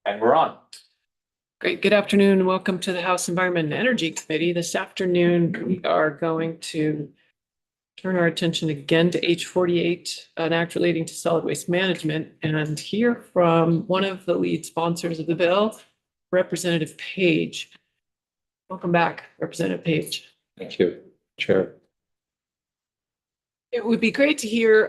And we're on. Great. Good afternoon. Welcome to the House Environment and Energy Committee. This afternoon, we are going to turn our attention again to H48, an act relating to solid waste management, and hear from one of the lead sponsors of the bill, Representative Page. Welcome back, Representative Page. Thank you, Chair. It would be great to hear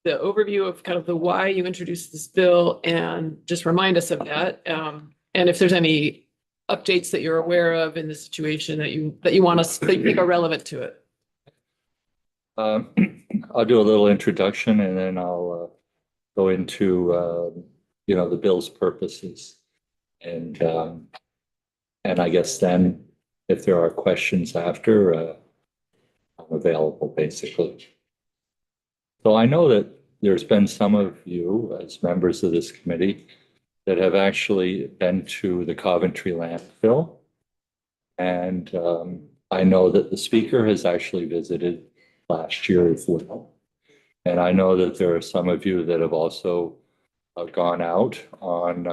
the overview of kind of the why you introduced this bill and just remind us of that. And if there's any updates that you're aware of in the situation that you want us, that you think are relevant to it. I'll do a little introduction and then I'll go into the bill's purposes, and I guess then if there are questions after, I'm available basically. So I know that there's been some of you as members of this committee that have actually been to the Coventry landfill. And I know that the speaker has actually visited last year as well. And I know that there are some of you that have also gone out on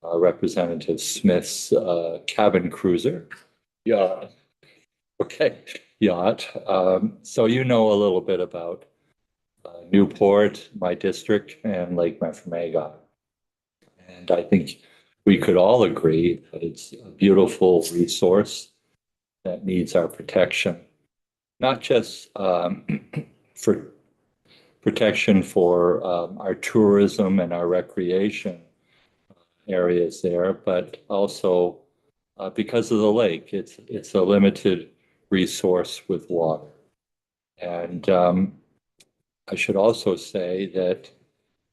Representative Smith's cabin cruiser. Yeah. Okay. Yacht. So you know a little bit about Newport, my district, and Lake Memphremagog. And I think we could all agree that it's a beautiful resource that needs our protection, not just for protection for our tourism and our recreation areas there, but also because of the lake. It's a limited resource with water. And I should also say that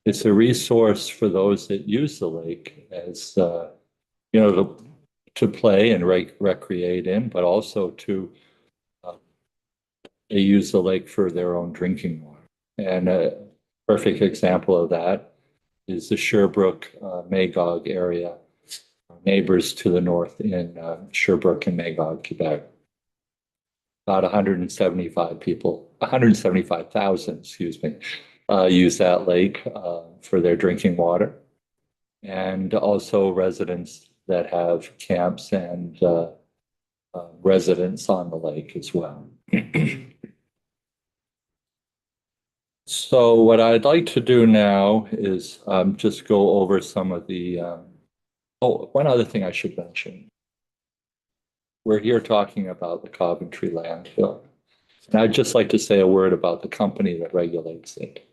it's a resource for those that use the lake as, to play and recreate in, but also to they use the lake for their own drinking water. And a perfect example of that is the Sherbrooke, Magog area, neighbors to the north in Sherbrooke and Magog, Quebec. About 175,000, use that lake for their drinking water. And also residents that have camps and residents on the lake as well. So what I'd like to do now is just go over some of the, one other thing I should mention. We're here talking about the Coventry landfill. And I'd just like to say a word about the company that regulates it.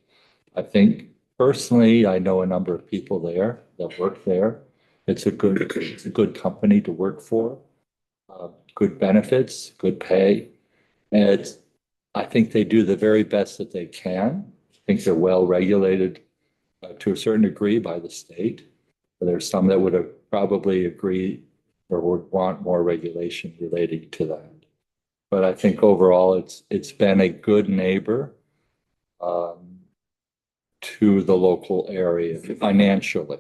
I think personally, I know a number of people there that work there. It's a good company to work for, good benefits, good pay. And I think they do the very best that they can. I think they're well regulated to a certain degree by the state. There's some that would have probably agreed or would want more regulation relating to that. But I think overall it's been a good neighbor to the local area financially.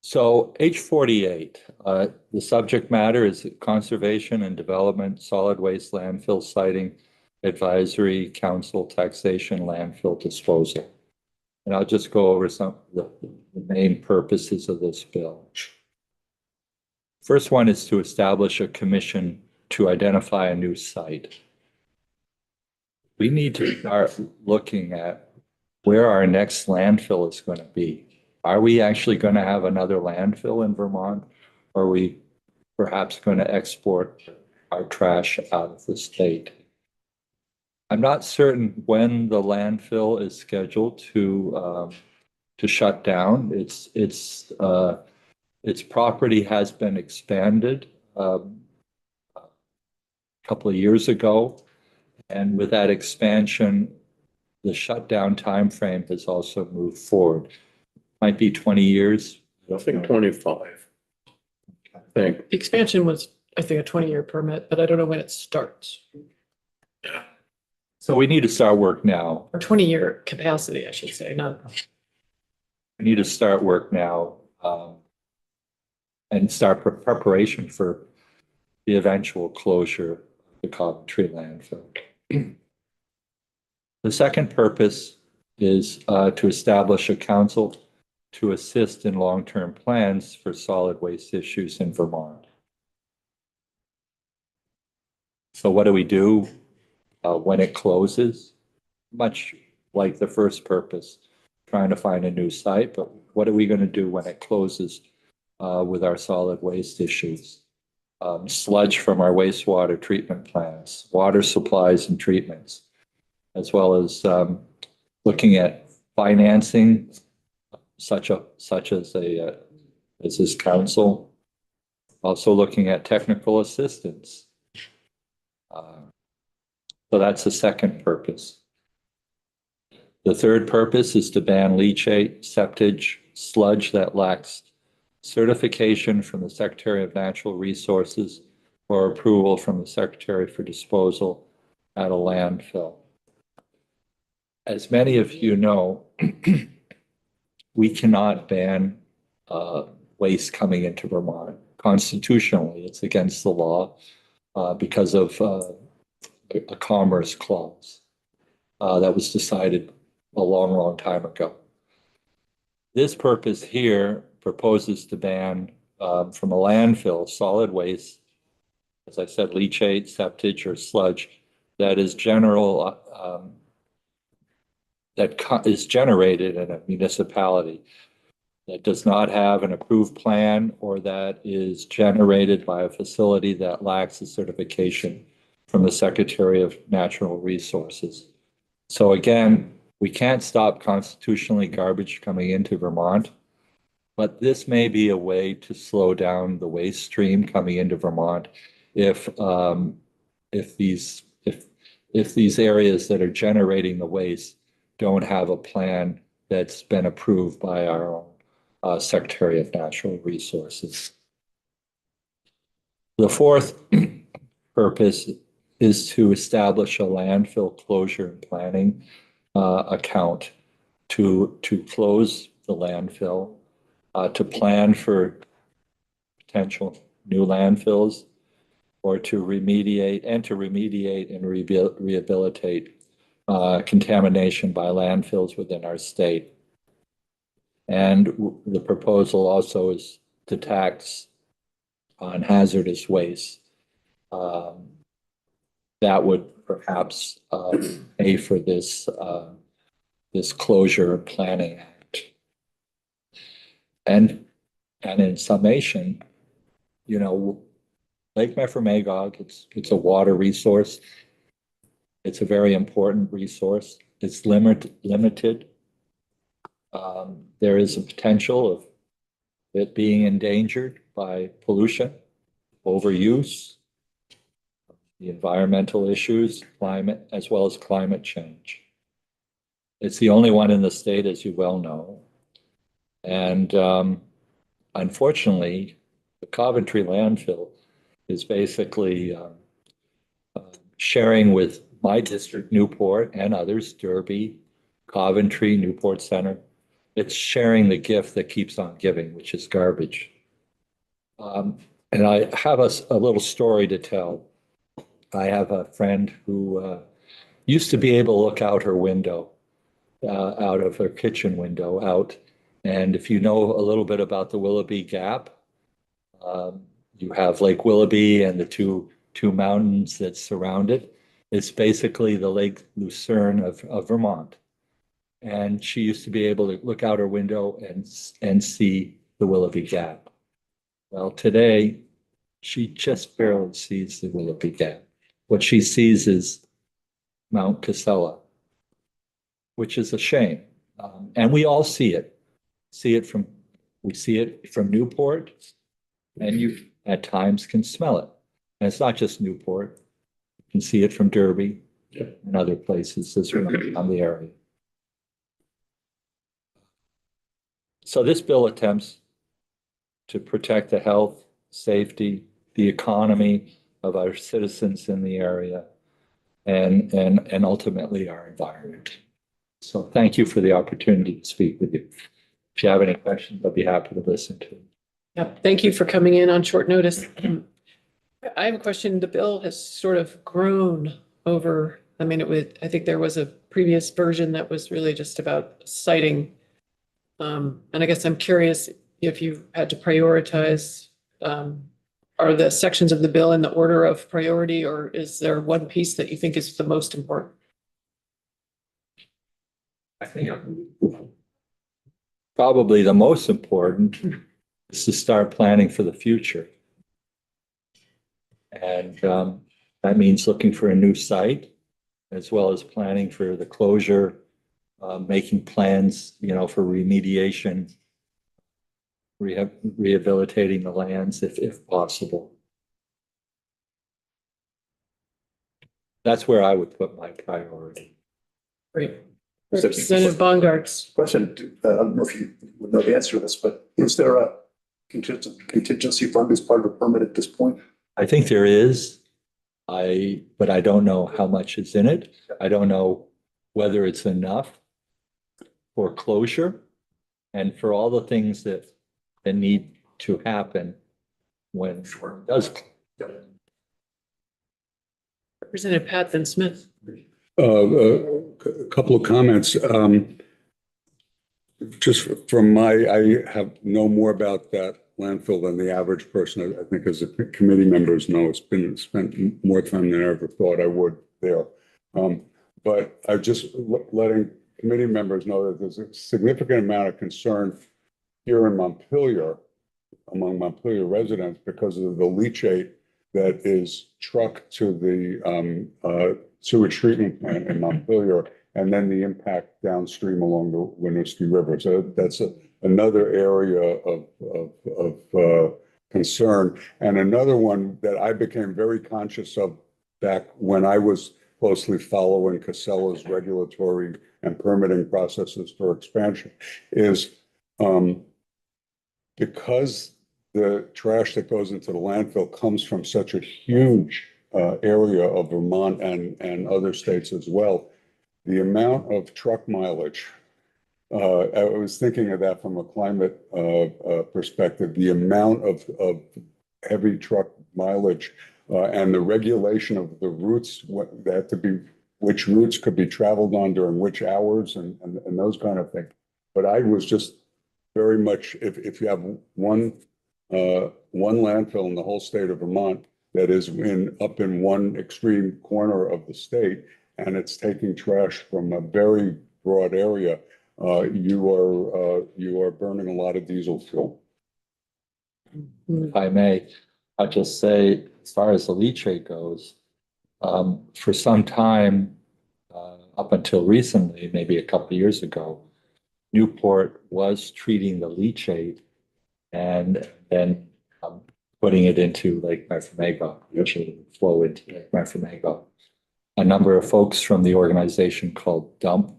So H48, the subject matter is Conservation and Development, Solid Waste Landfill Siting Advisory Council, Taxation, Landfill Disposal. And I'll just go over some of the main purposes of this bill. First one is to establish a commission to identify a new site. We need to start looking at where our next landfill is going to be. Are we actually going to have another landfill in Vermont? Or are we perhaps going to export our trash out of the state? I'm not certain when the landfill is scheduled to shut down. Its property has been expanded a couple of years ago, and with that expansion, the shutdown timeframe has also moved forward. Might be 20 years. I think 25. I think. The expansion was, I think, a 20-year permit, but I don't know when it starts. Yeah. So we need to start work now. Or 20-year capacity, I should say, not. We need to start work now and start preparation for the eventual closure of the Coventry landfill. The second purpose is to establish a council to assist in long-term plans for solid waste issues in Vermont. So what do we do when it closes? Much like the first purpose, trying to find a new site, but what are we going to do when it closes with our solid waste issues? Sludge from our wastewater treatment plants, water supplies and treatments, as well as looking at financing such as this council. Also looking at technical assistance. So that's the second purpose. The third purpose is to ban leachate, septage, sludge that lacks certification from the Secretary of Natural Resources or approval from the Secretary for disposal at a landfill. As many of you know, we cannot ban waste coming into Vermont. Constitutionally, it's against the law because of a commerce clause that was decided a long, long time ago. This purpose here proposes to ban from a landfill solid waste, as I said, leachate, septage, or sludge that is is generated in a municipality that does not have an approved plan or that is generated by a facility that lacks a certification from the Secretary of Natural Resources. So again, we can't stop constitutionally garbage coming into Vermont, but this may be a way to slow down the waste stream coming into Vermont if these areas that are generating the waste don't have a plan that's been approved by our own Secretary of Natural Resources. The fourth purpose is to establish a landfill closure and planning account to close the landfill, to plan for potential new landfills, or to remediate and rehabilitate contamination by landfills within our state. And the proposal also is to tax on hazardous waste. That would perhaps pay for this closure planning act. And in summation, you know, Lake Memphremagog, it's a water resource. It's a very important resource. It's limited. There is a potential of it being endangered by pollution, overuse, the environmental issues, climate, as well as climate change. It's the only one in the state, as you well know. And unfortunately, the Coventry landfill is basically sharing with my district, Newport, and others, Derby, Coventry, Newport Center. It's sharing the gift that keeps on giving, which is garbage. And I have a little story to tell. I have a friend who used to be able to look out her window, out of her kitchen window out. And if you know a little bit about the Willoughby Gap, you have Lake Willoughby and the two mountains that surround it. It's basically the Lake Lucerne of Vermont. And she used to be able to look out her window and see the Willoughby Gap. Well, today, she just barely sees the Willoughby Gap. What she sees is Mount Casella, which is a shame. And we all see it. We see it from Newport, and you at times can smell it. And it's not just Newport. You can see it from Derby and other places as well around the area. So this bill attempts to protect the health, safety, the economy of our citizens in the area, and ultimately our environment. So thank you for the opportunity to speak with you. If you have any questions, I'd be happy to listen to them. Yep, thank you for coming in on short notice. I have a question. The bill has sort of grown over, I mean, I think there was a previous version that was really just about citing. And I guess I'm curious if you had to prioritize, are the sections of the bill in the order of priority, or is there one piece that you think is the most important? I think probably the most important is to start planning for the future. And that means looking for a new site, as well as planning for the closure, making plans, for remediation, rehabilitating the lands if possible. That's where I would put my priority. Great. Representative Bongartz. Question, I don't know if you would know the answer to this, but is there a contingency fund as part of a permit at this point? I think there is. But I don't know how much is in it. I don't know whether it's enough for closure and for all the things that need to happen when it does. Representative Pat Then Smith. A couple of comments. Just from I have know more about that landfill than the average person. I think as a committee members know, it's been spent more time than I ever thought I would there. But I'm just letting committee members know that there's a significant amount of concern here in Montpelier, among Montpelier residents, because of the leachate that is trucked to the sewage treatment plant in Montpelier, and then the impact downstream along the Winooski River. So that's another area of concern. And another one that I became very conscious of back when I was closely following Casella's regulatory and permitting processes for expansion is because the trash that goes into the landfill comes from such a huge area of Vermont and other states as well, the amount of truck mileage, I was thinking of that from a climate perspective, the amount of heavy truck mileage and the regulation of the routes that have to be, which routes could be traveled on during which hours and those kind of things. But I was just very much, if you have one landfill in the whole state of Vermont that is up in one extreme corner of the state, and it's taking trash from a very broad area, you are burning a lot of diesel fuel. If I may, I'll just say, as far as the leachate goes, for some time, up until recently, maybe a couple of years ago, Newport was treating the leachate and then putting it into Lake Memphremagog, which would flow into Lake Memphremagog. A number of folks from the organization called DUMP,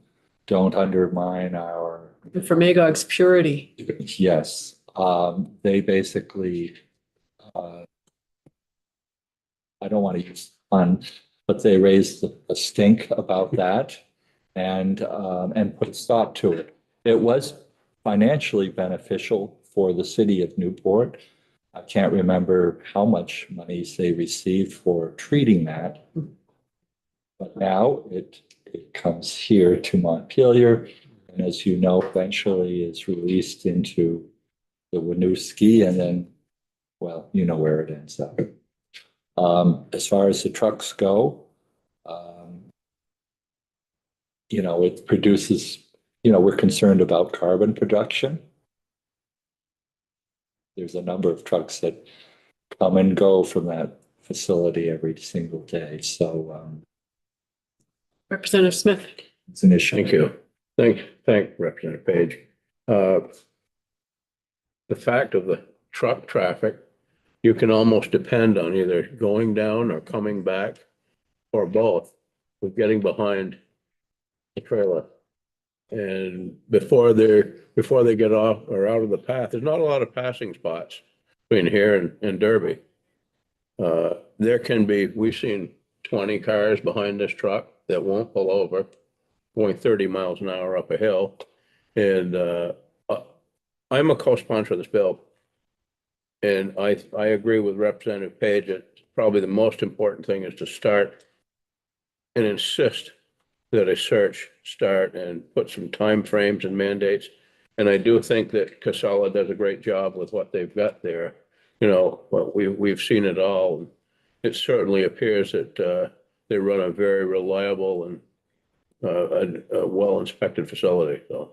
Don't Undermine Our... For Magog's purity. Yes. They basically, I don't want to use fun, but they raised a stink about that and put a stop to it. It was financially beneficial for the city of Newport. I can't remember how much monies they received for treating that. But now it comes here to Montpelier, and as you know, eventually is released into the Winooski, and then, well, you know where it ends up. As far as the trucks go, it produces, we're concerned about carbon production. There's a number of trucks that come and go from that facility every single day. So Representative Smith. it's an issue. Thank you. Thank Representative Page. The fact of the truck traffic, you can almost depend on either going down or coming back or both with getting behind the trailer. And before they get off or out of the path, there's not a lot of passing spots between here and Derby. There can be, we've seen 20 cars behind this truck that won't pull over, going 30 miles an hour up a hill. And I'm a co-sponsor of this bill. And I agree with Representative Page that probably the most important thing is to start and insist that a search start and put some timeframes and mandates. And I do think that Casella does a great job with what they've got there. You know, but we've seen it all. It certainly appears that they run a very reliable and a well-inspected facility. So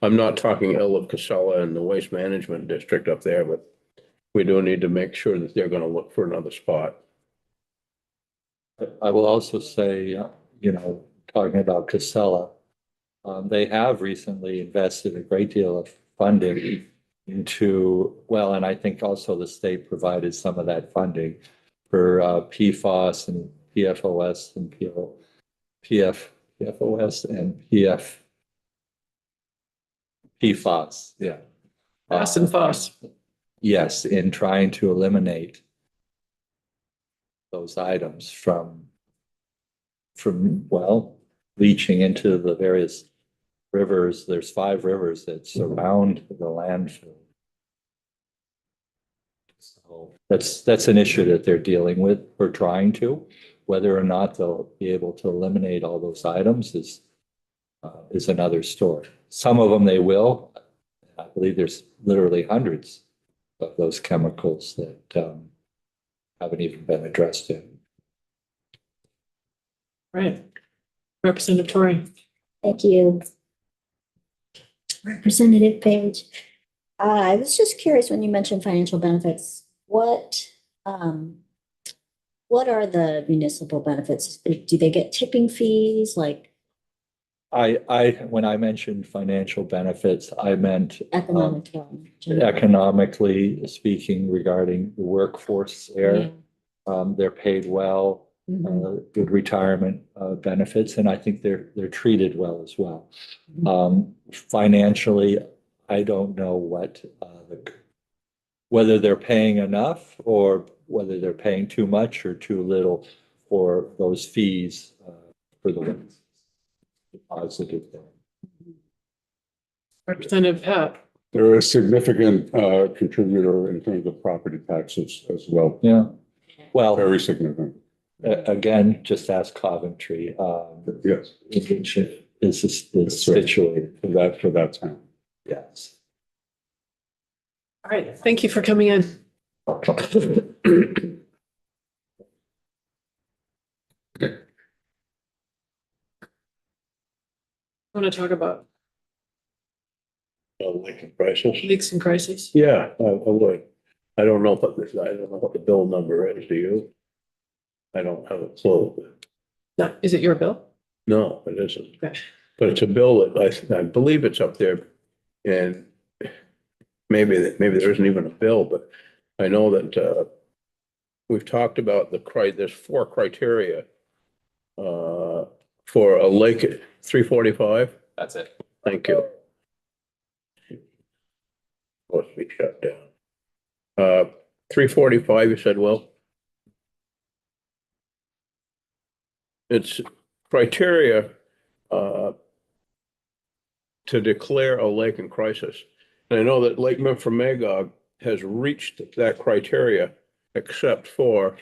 I'm not talking ill of Casella and the Waste Management District up there, but we do need to make sure that they're gonna look for another spot. I will also say, you know, talking about Casella, they have recently invested a great deal of funding into, well, and I think also the state provided some of that funding for PFOS and PFOS and PFOS and PFOS, yeah. Fast and FOSS. Yes, in trying to eliminate those items from, well, leaching into the various rivers. There's 5 rivers that surround the landfill. So that's an issue that they're dealing with, or trying to. Whether or not they'll be able to eliminate all those items is another story. Some of them they will. I believe there's literally hundreds of those chemicals that haven't even been addressed yet. Right. Representative Torrey. Thank you. Representative Page. I was just curious when you mentioned financial benefits, what are the municipal benefits? Do they get tipping fees, like When I mentioned financial benefits, I meant economic development? economically speaking regarding the workforce there. They're paid well, Mhm. good retirement benefits, and I think they're treated well as well. Financially, I don't know whether they're paying enough or whether they're paying too much or too little for those fees for the positive thing. Representative Pat. They're a significant contributor in terms of property taxes as well, Yeah, well, very significant. again, just ask Coventry. Yes, Is situated. for that town. Yes. All right, thank you for coming in. Want to talk about Lincoln prices. leaks and crises? Yeah, I would. I don't know what the bill number is, do you? I don't have a clue. No, is it your bill? No, it isn't. Okay. But it's a bill that I believe it's up there. And maybe there isn't even a bill, but I know that we've talked about there's 4 criteria for a lake at 345. That's it. Thank you. Supposed to be shut down. 345, you said, Will? It's criteria to declare a lake in crisis. And I know that Lake Memphremagog has reached that criteria except for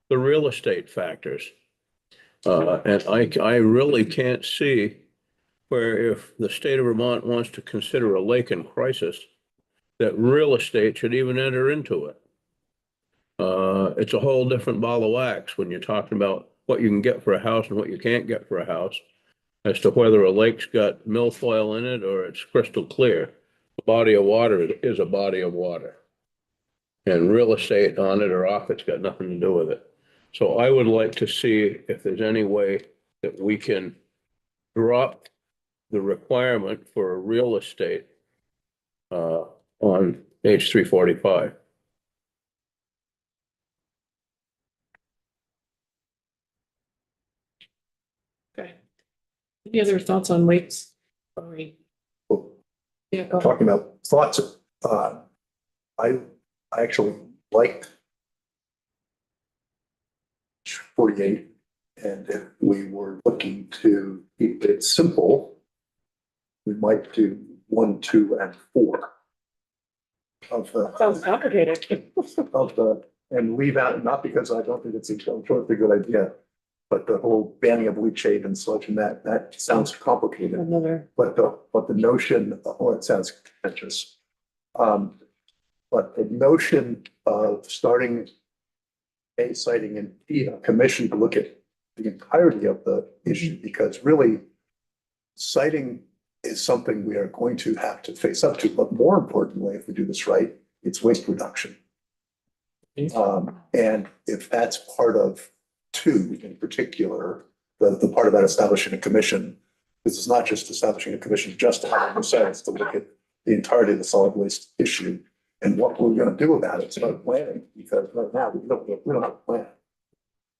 the real estate factors. And I really can't see where, if the state of Vermont wants to consider a lake in crisis, that real estate should even enter into it. It's a whole different ball of wax when you're talking about what you can get for a house and what you can't get for a house, as to whether a lake's got milfoil in it or it's crystal clear. A body of water is a body of water. And real estate on it or off it's got nothing to do with it. So I would like to see if there's any way that we can drop the requirement for real estate on page 345. Okay. Any other thoughts on lakes? Sorry. Yeah, go ahead. Talking about thoughts, I actually liked 48, and if we were looking to keep it simple, we might do 1, 2, and 4 of the Sounds complicated. and leave out, not because I don't think it's a good idea, but the whole banning of leachate and sludge and that sounds complicated. Another, But the notion, or it sounds contentious. But the notion of starting a siting and a commission to look at the entirety of the issue, because really siting is something we are going to have to face up to, but more importantly, if we do this right, it's waste reduction. And if that's part of two in particular, the part about establishing a commission, this is not just establishing a commission just to have a sense to look at the entirety of the solid waste issue and what we're going to do about it. It's about planning, because right now we don't have a plan.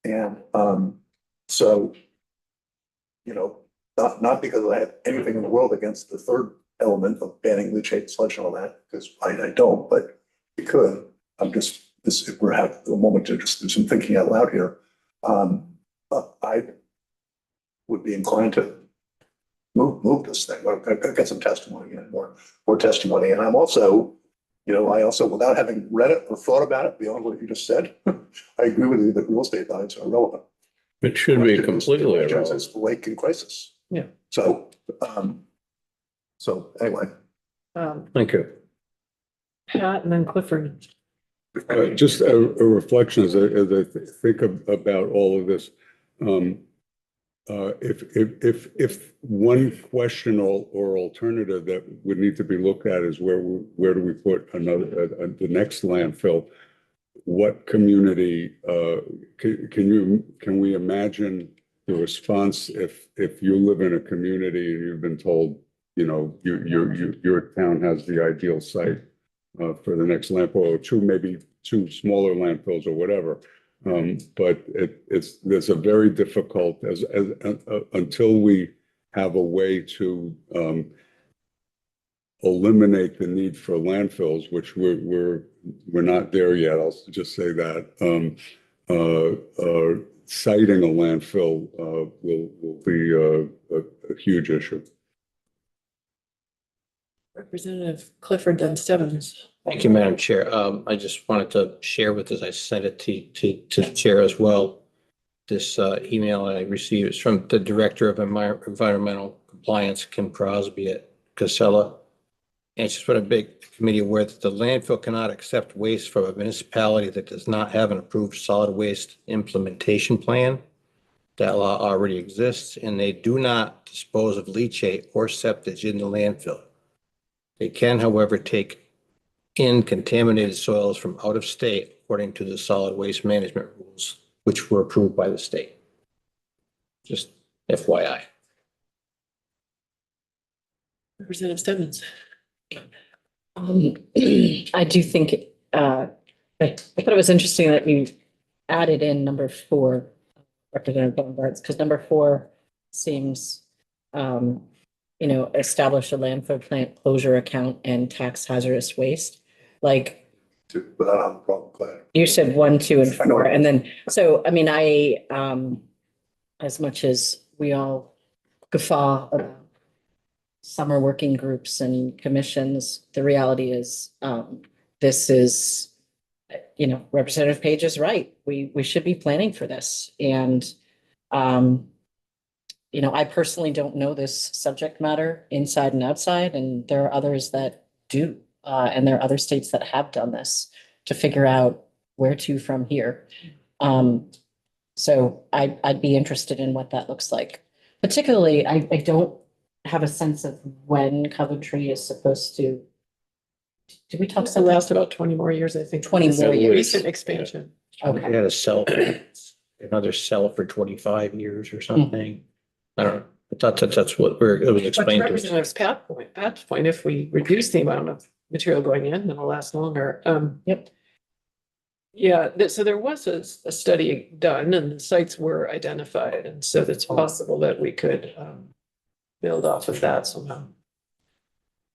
And so, you know, not because I have anything in the world against the third element of banning leachate, sludge and all that, because I don't, but we could. I'm just, if we're having a moment to just do some thinking out loud here. I would be inclined to move this thing. I've got some testimony and more testimony. And I'm also, you know, without having read it or thought about it beyond what you just said, I agree with you that real estate values are relevant. It should be completely It's irrelevant. the lake in crisis. Yeah. So anyway, Thank you. Pat and then Clifford. Just a reflection as I think about all of this. If one question or alternative that would need to be looked at is where do we put the next landfill? What community can we imagine the response if you live in a community and you've been told, you know, your town has the ideal site for the next landfill, or maybe two smaller landfills or whatever. But there's a very difficult until we have a way to eliminate the need for landfills, which we're not there yet. I'll just say that citing a landfill will be a huge issue. Representative Clifford then Stebbins. Thank you, Madam Chair. I just wanted to share with us, I sent it to the chair as well. This email I received is from the Director of Environmental Compliance, Kim Crosby at Casella. And she's put a big committee aware that the landfill cannot accept waste from a municipality that does not have an approved solid waste implementation plan. That law already exists, and they do not dispose of leachate or septage in the landfill. They can, however, take in contaminated soils from out of state according to the solid waste management rules, which were approved by the state. Just FYI. Representative Stebbins. I do think, I thought it was interesting that you added in number 4, Representative Baumgart's, because number 4 seems, you know, establish a landfill plant closure account and tax hazardous waste. Like but I don't have a problem with that. you said 1, 2, and I know. 4, and then, so, I mean, as much as we all guffaw about summer working groups and commissions, the reality is, this is, you know, Representative Page is right. We should be planning for this. And, you know, I personally don't know this subject matter inside and outside, and there are others that do. And there are other states that have done this to figure out where to from here. So I'd be interested in what that looks like. Particularly, I don't have a sense of when Coventry is supposed to. Did we talk It's about last about 20 more years, I think. 20 more years. Recent expansion. Okay. They had a cell, another cell for 25 years or something. I don't know. I thought that's what it was But explained to us. Representative Pat's point, if we reduce the amount of material going in, then it'll last longer. Yep. Yeah, so there was a study done and the sites were identified, and so it's possible that we could build off of that somehow.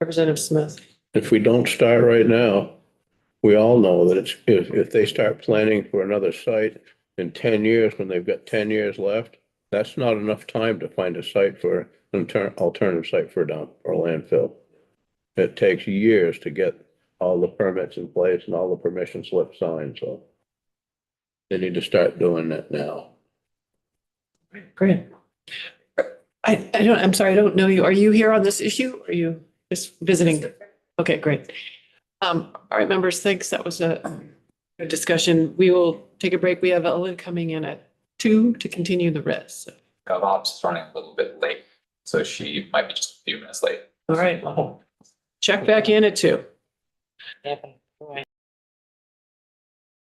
Representative Smith. If we don't start right now, we all know that if they start planning for another site in 10 years, when they've got 10 years left, that's not enough time to find a site for an alternative site for a dump or landfill. It takes years to get all the permits in place and all the permission slips signed, so they need to start doing that now. Great. I'm sorry, I don't know you. Are you here on this issue? Or are you just visiting? Okay, great. All right, members, thanks. That was a good discussion. We will take a break. We have Ellen coming in at 2 to continue the rest. GovOps is running a little bit late, so she might be just a few minutes late. All right, well, check back in at 2.